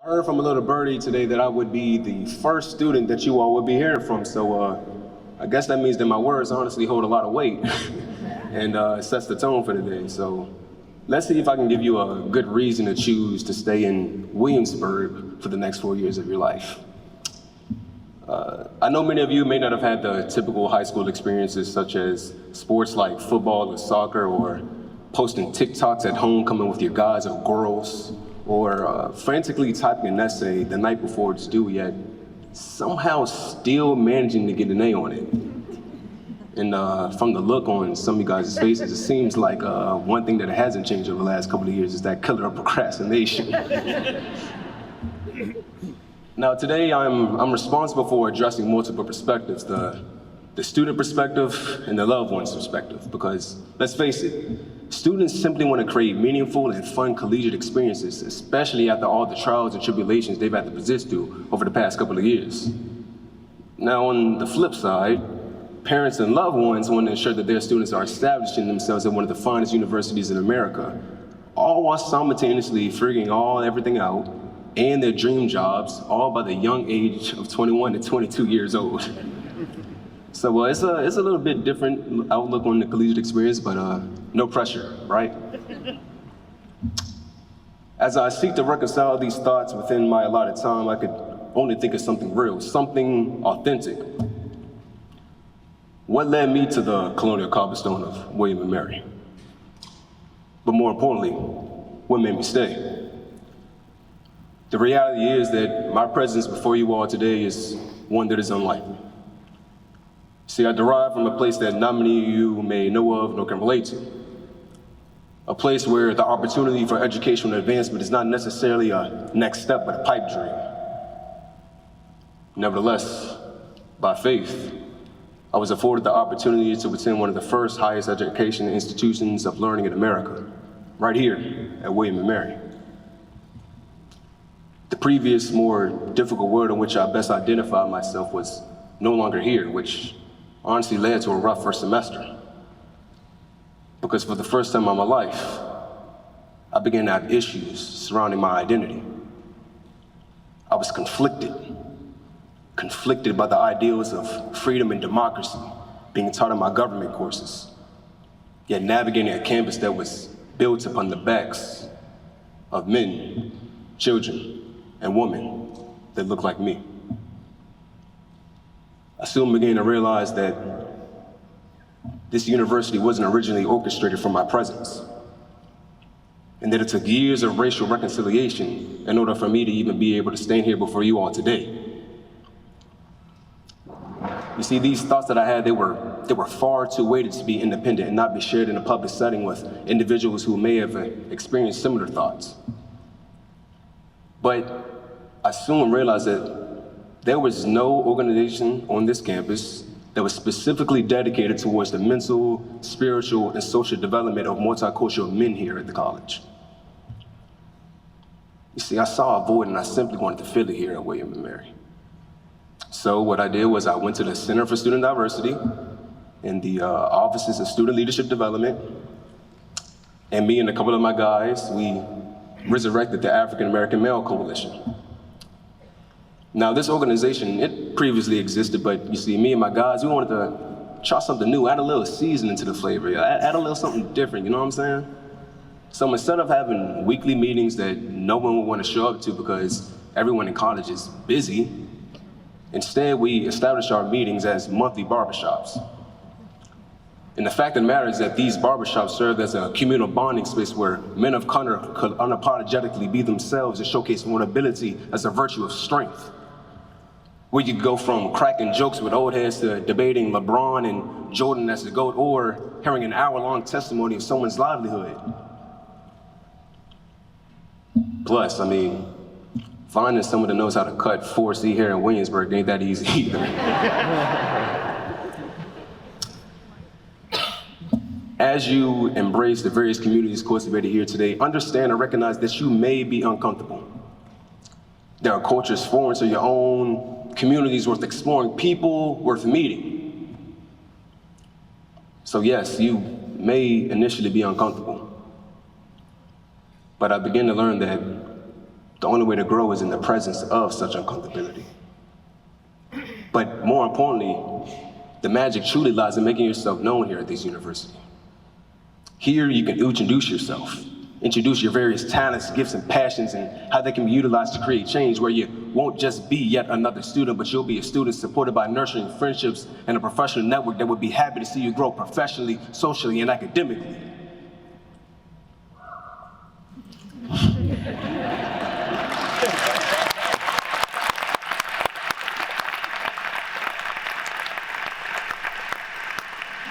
I heard from a little birdie today that I would be the first student that you all would be hearing from, so I guess that means that my words honestly hold a lot of weight and sets the tone for the day. So let's see if I can give you a good reason to choose to stay in Williamsburg for the next 4 years of your life. I know many of you may not have had the typical high school experiences such as sports like football or soccer, or posting TikToks at home coming with your guys or girls, or frantically typing an essay the night before it's due, yet somehow still managing to get an A on it. And from the look on some of you guys' faces, it seems like one thing that hasn't changed over the last couple of years is that killer of procrastination. Now today I'm responsible for addressing multiple perspectives, the student perspective and the loved one's perspective, because let's face it, students simply want to create meaningful and fun collegiate experiences, especially after all the trials and tribulations they've had to persist through over the past couple of years. Now on the flip side, parents and loved ones want to ensure that their students are establishing themselves at one of the finest universities in America, all while simultaneously figuring everything out and their dream jobs, all by the young age of 21 to 22 years old. So it's a little bit different outlook on the collegiate experience, but no pressure, right? As I seek to reconcile these thoughts within my allotted time, I could only think of something real, something authentic. What led me to the colonial cobblestone of William and Mary? But more importantly, what made me stay? The reality is that my presence before you all today is one that is unlikely. See, I derive from a place that not many of you may know of nor can relate to. A place where the opportunity for educational advancement is not necessarily a next step, but a pipe dream. Nevertheless, by faith, I was afforded the opportunity to attend one of the first highest education institutions of learning in America, right here at William and Mary. The previous, more difficult word in which I best identified myself was no longer here, which honestly led to a rough first semester. Because for the first time in my life, I began to have issues surrounding my identity. I was conflicted by the ideals of freedom and democracy being taught in my government courses, yet navigating a campus that was built upon the backs of men, children, and women that looked like me. I soon began to realize that this university wasn't originally orchestrated for my presence, and that it took years of racial reconciliation in order for me to even be able to stand here before you all today. You see, these thoughts that I had, they were far too weighted to be independent and not be shared in a public setting with individuals who may have experienced similar thoughts. But I soon realized that there was no organization on this campus that was specifically dedicated towards the mental, spiritual, and social development of multicultural men here at the college. You see, I saw a void and I simply wanted to fill it here at William and Mary. So what I did was I went to the Center for Student Diversity in the offices of Student Leadership Development, and me and a couple of my guys, we resurrected the African American Male Coalition. Now this organization, it previously existed, but you see, me and my guys, we wanted to try something new, add a little seasoning to the flavor, add a little something different, you know what I'm saying? So instead of having weekly meetings that no one would want to show up to because everyone in college is busy, instead we established our meetings as monthly barbershops. And the fact of the matter is that these barbershops served as a communal bonding space where men of color could unapologetically be themselves and showcase vulnerability as a virtue of strength. Where you could go from cracking jokes with old heads to debating LeBron and Jordan as the GOAT, or hearing an hour-long testimony of someone's livelihood. Plus, I mean, finding someone that knows how to cut 4C hair in Williamsburg ain't that easy either. As you embrace the various communities cultivated here today, understand and recognize that you may be uncomfortable. There are cultures foreign to your own, communities worth exploring, people worth meeting. So yes, you may initially be uncomfortable, but I began to learn that The only way to grow is in the presence of such uncomfortability. But more importantly, the magic truly lies in making yourself known here at this university. Here you can introduce yourself, introduce your various talents, gifts, and passions, and how they can be utilized to create change, where you won't just be yet another student, but you'll be a student supported by nurturing friendships and a professional network that would be happy to see you grow professionally, socially, and academically.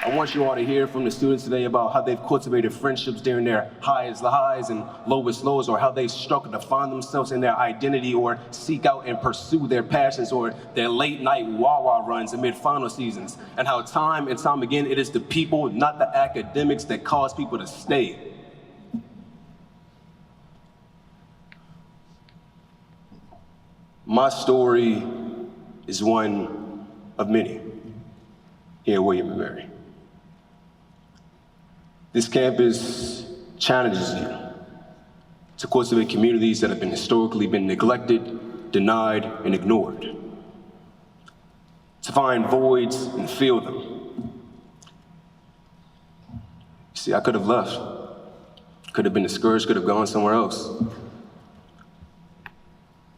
I want you all to hear from the students today about how they've cultivated friendships during their highest highs and lowest lows, or how they struggle to find themselves in their identity or seek out and pursue their passions, or their late night Wawa runs amid final seasons, and how time and time again it is the people, not the academics, that cause people to stay. My story is one of many here at William & Mary. This campus challenges you to cultivate communities that have been historically neglected, denied, and ignored. To find voids and fill them. You see, I could have left, could have been discouraged, could have gone somewhere else.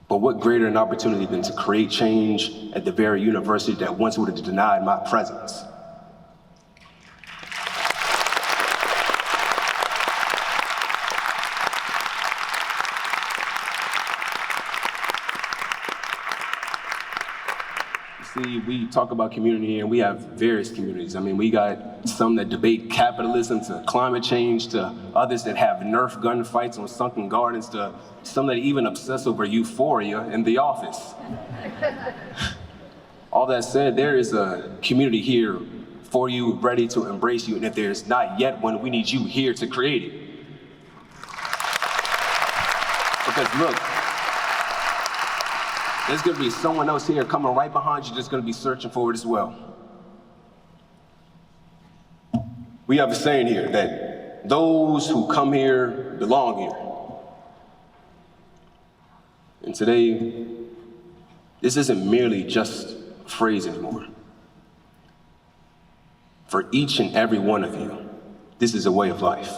But what greater an opportunity than to create change at the very university that once would have denied my presence? See, we talk about community, and we have various communities. I mean, we got some that debate capitalism to climate change, to others that have Nerf gunfights on sunken gardens, to some that even obsess over euphoria in The Office. All that said, there is a community here for you, ready to embrace you, and if there's not yet one, we need you here to create it. Because look, there's gonna be someone else here coming right behind you that's gonna be searching for it as well. We have a saying here that those who come here belong here. And today, this isn't merely just a phrase anymore. For each and every one of you, this is a way of life.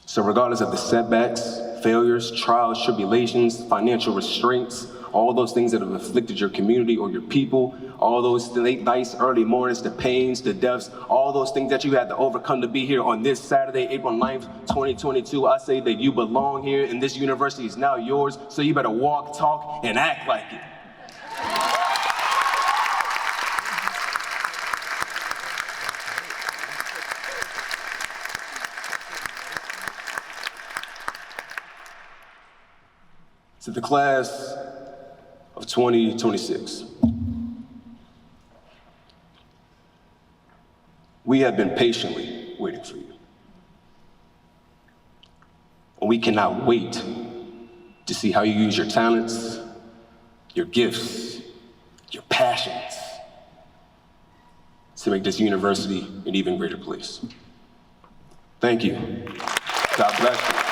So regardless of the setbacks, failures, trials, tribulations, financial restraints, all those things that have afflicted your community or your people, all those late nights, early mornings, the pains, the deaths, all those things that you had to overcome to be here on this Saturday, April 9th, 2022, I say that you belong here, and this university is now yours, so you better walk, talk, and act like it. To the class of 2026, we have been patiently waiting for you. And we cannot wait to see how you use your talents, your gifts, your passions to make this university an even greater place. Thank you. God bless you.